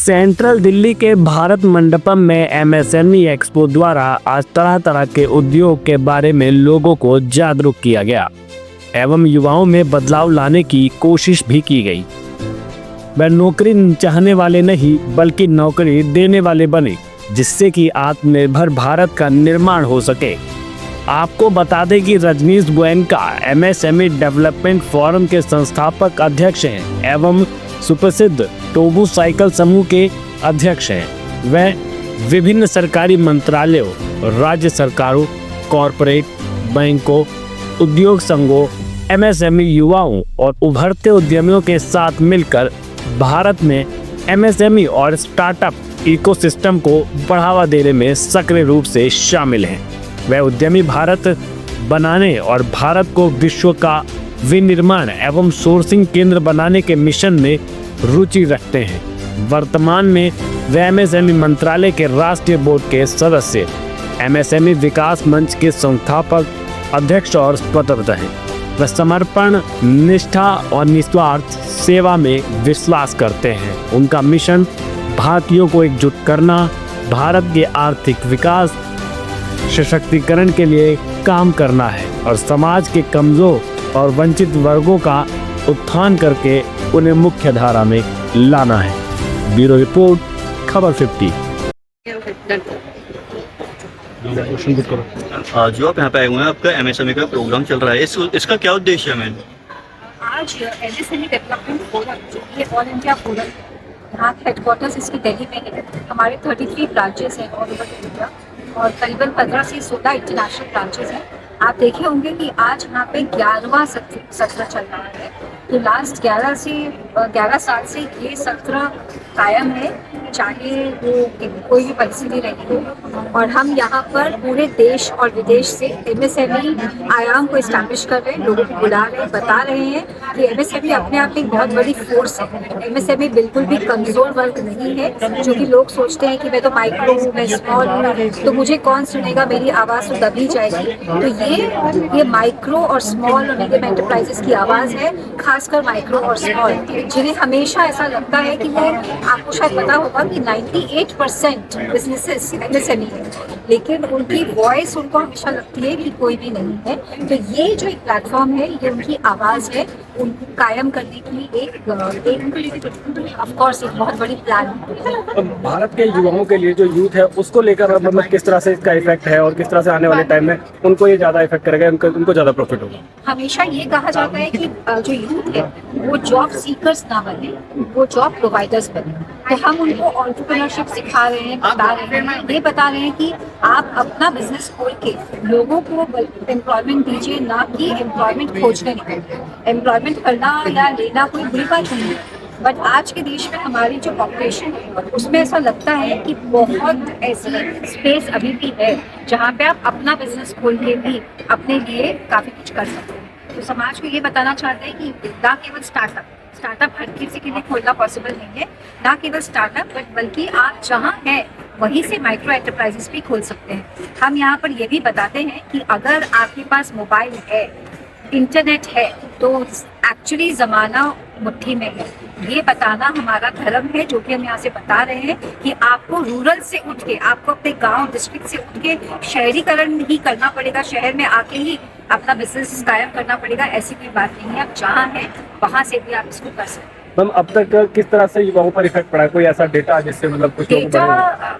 Central Delhi के भारत मंडपम में MSME expo द्वारा आज तरह तरह के उद्योग के बारे में लोगों को जागरूक किया गया एवं युवाओं में बदलाव लाने की कोशिश भी की गई। वह नौकरी चाहने वाले नहीं बल्कि नौकरी देने वाले बने, जिससे कि आत्मनिर्भर भारत का निर्माण हो सके। आपको बता दें कि Rajneesh Goenka MSME development forum के संस्थापक अध्यक्ष हैं एवं सुप्रसिद्ध टोबू साइकिल समूह के अध्यक्ष हैं। वह विभिन्न सरकारी मंत्रालयों, राज्य सरकारों, कॉरपोरेट, बैंकों, उद्योग संघों, एमएसएमई युवाओं और उभरते उद्यमियों के साथ मिलकर भारत में एमएसएमई और स्टार्टअप इकोसिस्टम को बढ़ावा देने में सक्रिय रूप से शामिल हैं। वह उद्यमी भारत बनाने और भारत को विश्व का विनिर्माण एवं सोर्सिंग केंद्र बनाने के मिशन में रुचि रखते हैं। वर्तमान में वे एमएसएमई मंत्रालय के राष्ट्रीय बोर्ड के सदस्य, एमएसएमई विकास मंच के संस्थापक अध्यक्ष और स्वतंत्र हैं। वे समर्पण, निष्ठा और निस्वार्थ सेवा में विश्वास करते हैं। उनका मिशन भारतीयों को एकजुट करना, भारत के आर्थिक विकास, सशक्तिकरण के लिए काम करना है और समाज के कमजोर और वंचित वर्गों का उत्थान करके उन्हें मुख्य धारा में लाना है। ब्यूरो रिपोर्ट, खबर 50। जो आप यहाँ पे आए हुए हैं, आपका एमएसएमई का प्रोग्राम चल रहा है, इसका क्या उद्देश्य है मैम? आज एमएसएमई डेवलपमेंट फोरम जो कि ऑल इंडिया फोरम है, यहाँ हेडक्वार्टर्स इसकी दिल्ली में है। हमारे 33 ब्रांचेस हैं ऑल ओवर इंडिया और करीबन 15 से 16 इंटरनेशनल ब्रांचेस हैं। आप देखे होंगे कि आज यहाँ पे 11वां सत्र चल रहा है। तो लास्ट 11 साल से ये सत्र कायम है, चाहे वो कोई भी परिस्थिति रही हो। और हम यहाँ पर पूरे देश और विदेश से एमएसएमई आयाम को इस्टेब्लिश कर रहे हैं, लोगों को बुला रहे हैं, बता रहे हैं कि एमएसएमई अपने आप में एक बहुत बड़ी फोर्स है। एमएसएमई बिल्कुल भी कमजोर वर्ग नहीं है, जो कि लोग सोचते हैं कि मैं तो माइक्रो हूँ, मैं स्मॉल हूँ, तो मुझे कौन सुनेगा, मेरी आवाज़ तो दबी जाएगी। तो ये माइक्रो और स्मॉल और मीडियम एंटरप्राइजेस की आवाज़ है, खासकर माइक्रो और स्मॉल, जिन्हें हमेशा ऐसा लगता है कि वो, आपको शायद पता होगा कि 98% बिजनेसेस एमएसएमई है, लेकिन उनकी वॉइस उनको हमेशा लगती है कि कोई भी नहीं है। तो ये जो एक प्लेटफॉर्म है, ये उनकी आवाज़ है, उनको कायम करने की एक ऑफ कोर्स एक बहुत बड़ी प्लान है। भारत के युवाओं के लिए जो यूथ है उसको लेकर मतलब किस तरह से इसका इफेक्ट है और किस तरह से आने वाले टाइम में उनको ये ज़्यादा इफेक्ट करेगा, उनको ज़्यादा प्रॉफिट होगा? हमेशा ये कहा जाता है कि जो यूथ है वो जॉब सीकर्स ना बने, वो जॉब प्रोवाइडर्स बने। तो हम उनको एंटरप्रेन्योरशिप सिखा रहे हैं, बता रहे हैं, ये बता रहे हैं कि आप अपना बिजनेस खोल के लोगों को एम्प्लॉयमेंट दीजिए, ना कि एम्प्लॉयमेंट खोजने निकलिए। एम्प्लॉयमेंट करना या लेना कोई बुरी बात नहीं है, बट आज के देश में हमारी जो पॉपुलेशन है उसमें ऐसा लगता है कि बहुत ऐसी स्पेस अभी भी है जहाँ पे आप अपना बिजनेस खोल के भी अपने लिए काफ़ी कुछ कर सकते हैं। तो समाज को ये बताना चाहते हैं कि ना केवल स्टार्टअप हर किसी के लिए खोलना पॉसिबल नहीं है, ना केवल स्टार्टअप बल्कि आप जहाँ हैं वहीं से माइक्रो एंटरप्राइजेस भी खोल सकते हैं। हम यहाँ पर ये भी बताते हैं कि अगर आपके पास मोबाइल है, इंटरनेट है, तो एक्चुअली ज़माना मुट्ठी में है। ये बताना हमारा धर्म है, जो कि हम यहाँ से बता रहे हैं कि आपको रूरल से उठ के, आपको अपने गांव डिस्ट्रिक्ट से उठ के शहरीकरण ही करना पड़ेगा, शहर में आके ही अपना बिजनेस कायम करना पड़ेगा। ऐसी कोई बात नहीं है, आप जहाँ हैं वहाँ से भी आप इसको कर सकते हैं। मैम, अब तक किस तरह से युवाओं पर इफेक्ट पड़ा है? कोई ऐसा डेटा जिससे मतलब कुछ डेटा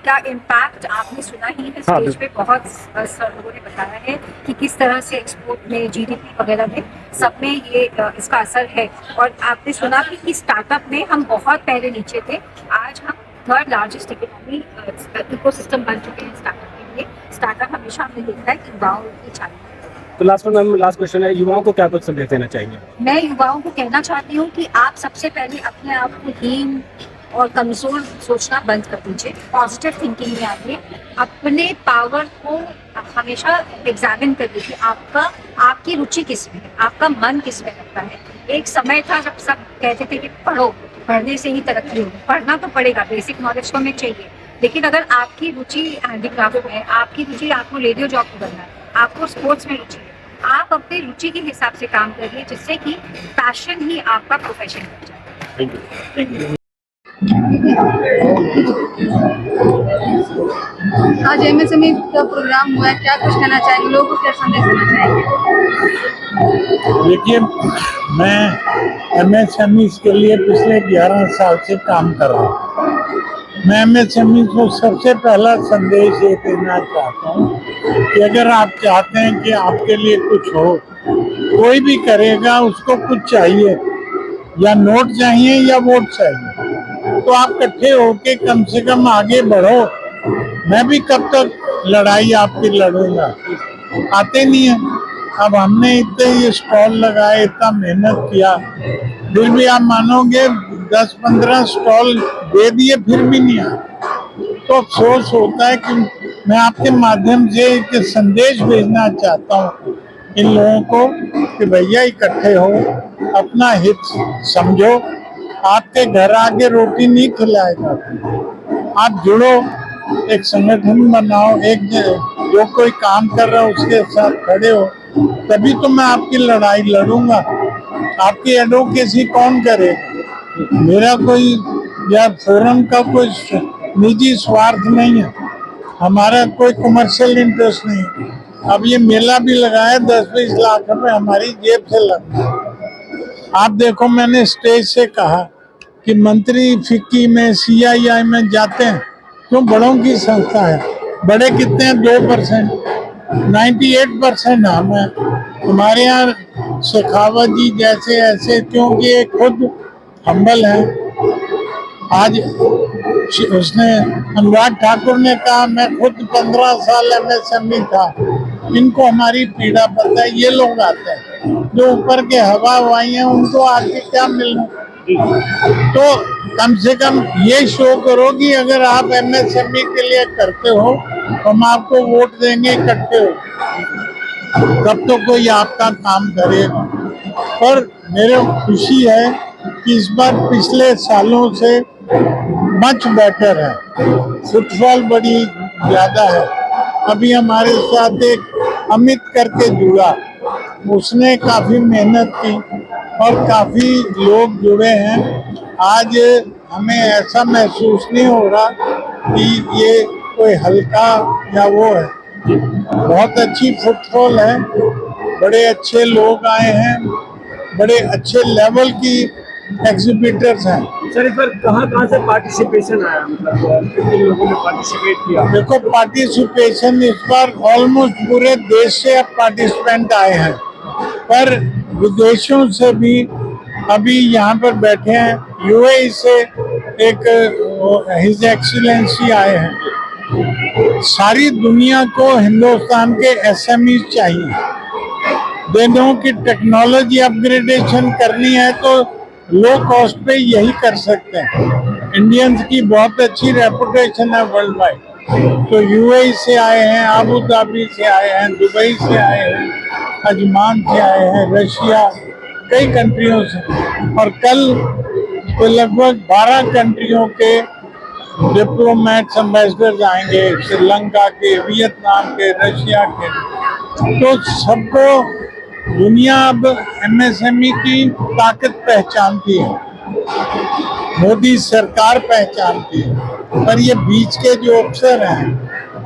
का इम्पैक्ट आपने सुना ही है, स्टेज पे बहुत सर लोगों ने बताया है कि किस तरह से एक्सपोर्ट में, जीडीपी वगैरह में, सब में ये इसका असर है। और आपने सुना भी कि स्टार्टअप में हम बहुत पहले नीचे थे, आज हम 3rd लार्जेस्ट इकोनॉमी इकोसिस्टम बन चुके हैं स्टार्टअप के लिए। स्टार्टअप हमेशा हमने देखा है कि गाँव की चालू। तो लास्ट क्वेश्चन है, युवाओं को क्या कुछ संदेश देना चाहिए? मैं युवाओं को कहना चाहती हूँ कि आप सबसे पहले अपने आप को हीन और कमजोर सोचना बंद कर दीजिए, पॉजिटिव थिंकिंग में आइए, अपने पावर को हमेशा एग्जामिन कर लीजिए। आपकी रुचि किस में है, आपका मन किस में लगता है। एक समय था जब सब कहते थे कि पढ़ो, पढ़ने से ही तरक्की होगी। पढ़ना तो पड़ेगा, बेसिक नॉलेज तो हमें चाहिए, लेकिन अगर आपकी रुचि हैंडीक्राफ्ट में है, आपकी रुचि आपको रेडियो जॉब करना है, आपको स्पोर्ट्स में रुचि है, आप अपनी रुचि के हिसाब से काम करिए, जिससे कि पैशन ही आपका प्रोफेशन बन जाए। Thank you. आज एमएसएमई का प्रोग्राम हुआ है, क्या कुछ कहना चाहेंगे, लोगों को क्या संदेश देना चाहेंगे? देखिए, मैं एमएसएमई के लिए पिछले 11 साल से काम कर रहा हूँ। मैं एमएसएमई को सबसे पहला संदेश ये देना चाहता हूँ कि अगर आप चाहते हैं कि आपके लिए कुछ हो, कोई भी करेगा, उसको कुछ चाहिए, या नोट चाहिए या वोट चाहिए, तो आप इकट्ठे होके कम से कम आगे बढ़ो। मैं भी कब तक लड़ाई आपकी लड़ूंगा, आते नहीं है। अब हमने इतने ये स्टॉल लगाए, इतना मेहनत किया, फिर भी आप मानोगे 10-15 स्टॉल दे दिए, फिर भी नहीं आए। तो अफसोस होता है कि मैं आपके माध्यम से एक संदेश भेजना चाहता हूँ इन लोगों को कि भैया इकट्ठे हो, अपना हित समझो। आपके घर आके रोटी नहीं खिलाएगा, आप जुड़ो, एक संगठन बनाओ, एक जो कोई काम कर रहा है उसके साथ खड़े हो, तभी तो मैं आपकी लड़ाई लड़ूंगा। आपकी एडवोकेसी कौन करेगा? मेरा कोई या फोरम का कोई निजी स्वार्थ नहीं है, हमारा कोई कमर्शियल इंटरेस्ट नहीं है। अब ये मेला भी लगाया, 10-20 लाख रुपए हमारी जेब से लगा। आप देखो, मैंने स्टेज से कहा कि मंत्री फिक्की में, सीआईआई में जाते हैं, क्यों? बड़ों की संस्था है। बड़े कितने हैं? 2%, 98% हम हैं। हमारे यहाँ शेखावत जी जैसे ऐसे, क्योंकि ये खुद हम्बल है। आज उसने, अनुराग ठाकुर ने कहा, मैं खुद 15 साल एमएसएमई था, इनको हमारी पीड़ा पता है। ये लोग आते हैं जो ऊपर के हवा हवाई हैं, उनको आके क्या मिलना। तो कम से कम ये शो करो कि अगर आप एमएसएमई के लिए करते हो तो हम आपको वोट देंगे, इकट्ठे हो, तब तो कोई आपका काम करेगा। पर मेरे खुशी है कि इस बार पिछले सालों से मच बेटर है, फुटफॉल बड़ी ज्यादा है। अभी हमारे साथ एक अमित करके जुड़ा, उसने काफी मेहनत की और काफी लोग जुड़े हैं। आज हमें ऐसा महसूस नहीं हो रहा कि ये कोई हल्का या वो है, बहुत अच्छी फुटफॉल है, बड़े अच्छे लोग आए हैं, बड़े अच्छे लेवल की एग्जीबिटर्स हैं। सर, इस बार कहाँ से पार्टिसिपेशन आया, मतलब कितने लोगों ने पार्टिसिपेट किया? देखो, पार्टिसिपेशन इस बार ऑलमोस्ट पूरे देश से अब पार्टिसिपेंट आए हैं, पर विदेशों से भी अभी यहाँ पर बैठे हैं। यूएई से एक हिज एक्सीलेंसी आए हैं। सारी दुनिया को हिंदुस्तान के एसएमई चाहिए। दोनों की टेक्नोलॉजी अपग्रेडेशन करनी है तो लो कॉस्ट पे यही कर सकते हैं। इंडियंस की बहुत अच्छी रेपुटेशन है वर्ल्ड वाइड। तो यूएई से आए हैं, आबू धाबी से आए हैं, दुबई से आए हैं, अजमान से आए हैं, रशिया, कई कंट्रियों से। और कल तो लगभग 12 कंट्रियों के डिप्लोमेट्स, एम्बेसडर्स आएंगे, श्रीलंका के, वियतनाम के, रशिया के। तो सबको दुनिया अब एमएसएमई की ताकत पहचानती है, मोदी सरकार पहचानती है। पर ये बीच के जो अफसर हैं,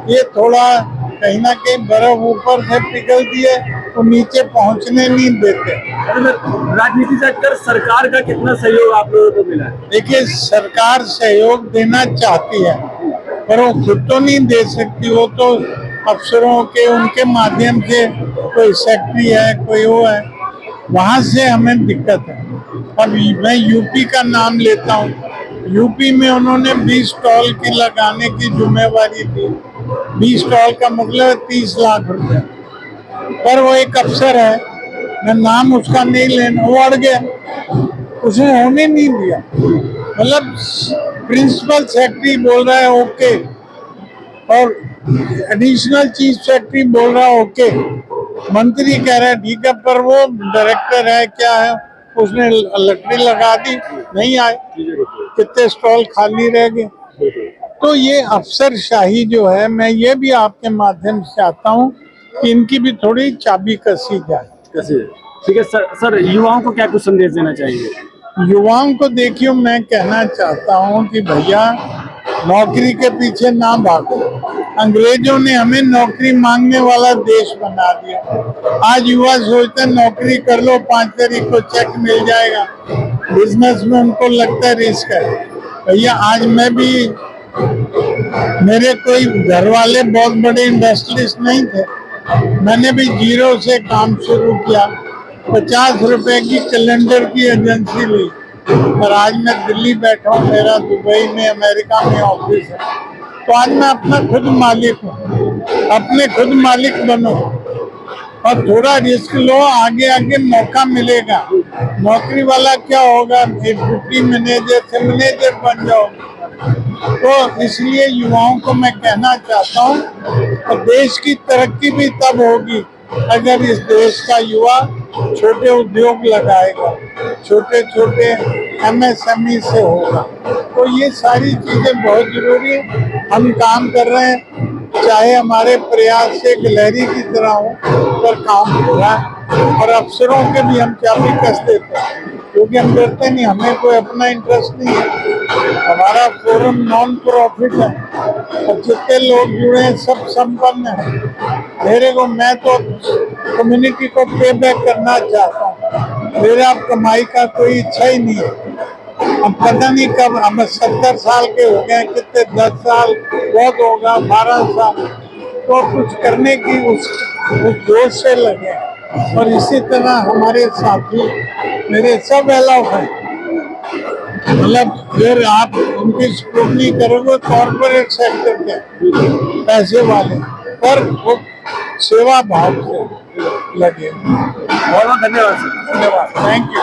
ये थोड़ा कहीं ना कहीं बर्फ ऊपर से पिघलती है तो नीचे पहुंचने नहीं देते। राजनीति से हटकर सरकार का कितना सहयोग आप लोगों को मिला है? देखिए, सरकार सहयोग देना चाहती है, पर वो खुद तो नहीं दे सकती। वो तो अफसरों के, उनके माध्यम से, कोई सेक्रेटरी है, कोई वो है, वहां से हमें दिक्कत है। अब मैं यूपी का नाम लेता हूँ। यूपी में उन्होंने 20 स्टॉल की लगाने की जिम्मेवारी दी। 20 स्टॉल का मतलब 30 लाख रुपए। पर वो एक अफसर है, मैं नाम उसका नहीं लेना, वो अड़ गया, उसने होने नहीं दिया। मतलब प्रिंसिपल सेक्रेटरी बोल रहा है ओके, और एडिशनल चीफ सेक्रेटरी बोल रहा है ओके, मंत्री कह रहा है ठीक है, पर वो डायरेक्टर है क्या है, उसने लकड़ी लगा दी, नहीं आए, कितने स्टॉल खाली रह गए। तो ये अफसरशाही जो है, मैं ये भी आपके माध्यम से चाहता हूँ कि इनकी भी थोड़ी चाबी कसी जाए। ठीक है सर, युवाओं को क्या कुछ संदेश देना चाहिए? युवाओं को देखिए, मैं कहना चाहता हूं कि भैया नौकरी के पीछे ना भागो। अंग्रेजों ने हमें नौकरी मांगने वाला देश बना दिया। आज युवा सोचते हैं नौकरी कर लो, 5 तारीख को चेक मिल जाएगा। बिजनेस में उनको लगता है रिस्क है। भैया आज मैं भी, मेरे कोई घर वाले बहुत बड़े इंडस्ट्रियलिस्ट नहीं थे, मैंने भी जीरो से काम शुरू किया। 50 रुपए की कैलेंडर की एजेंसी ली और आज मैं दिल्ली बैठा हूँ, मेरा दुबई में, अमेरिका में ऑफिस है। तो आज मैं अपना खुद मालिक हूँ। अपने खुद मालिक बनो और थोड़ा रिस्क लो, आगे आगे मौका मिलेगा। नौकरी वाला क्या होगा, एक डिप्टी मैनेजर से मैनेजर बन जाओ। तो इसलिए युवाओं को मैं कहना चाहता हूँ, तो देश की तरक्की भी तब होगी अगर इस देश का युवा छोटे उद्योग लगाएगा, छोटे छोटे MSME से होगा। तो ये सारी चीजें बहुत जरूरी है। हम काम कर रहे हैं, चाहे हमारे प्रयास से गिलहरी की तरह हो, पर काम हो रहा है। और अफसरों के भी हम चाबी कस देते हैं, क्योंकि हम डरते नहीं, हमें कोई अपना इंटरेस्ट नहीं है। हमारा फोरम नॉन प्रॉफिट है और जितने लोग जुड़े हैं सब संपन्न है। मेरे को, मैं तो कम्युनिटी को पे बैक करना चाहता हूँ। मेरा कमाई का कोई इच्छा ही नहीं है। अब पता नहीं कब, हम 70 साल के हो गए, कितने 10 साल बहुत होगा, 12 साल। तो कुछ करने की उस जोश से लगे। और इसी तरह हमारे साथी मेरे सब अलाउ हैं, मतलब फिर आप उनकी स्क्रूटनी करोगे कॉर्पोरेट सेक्टर के पैसे वाले, पर वो सेवा भाव से लगे। बहुत बहुत धन्यवाद सर। धन्यवाद, थैंक यू।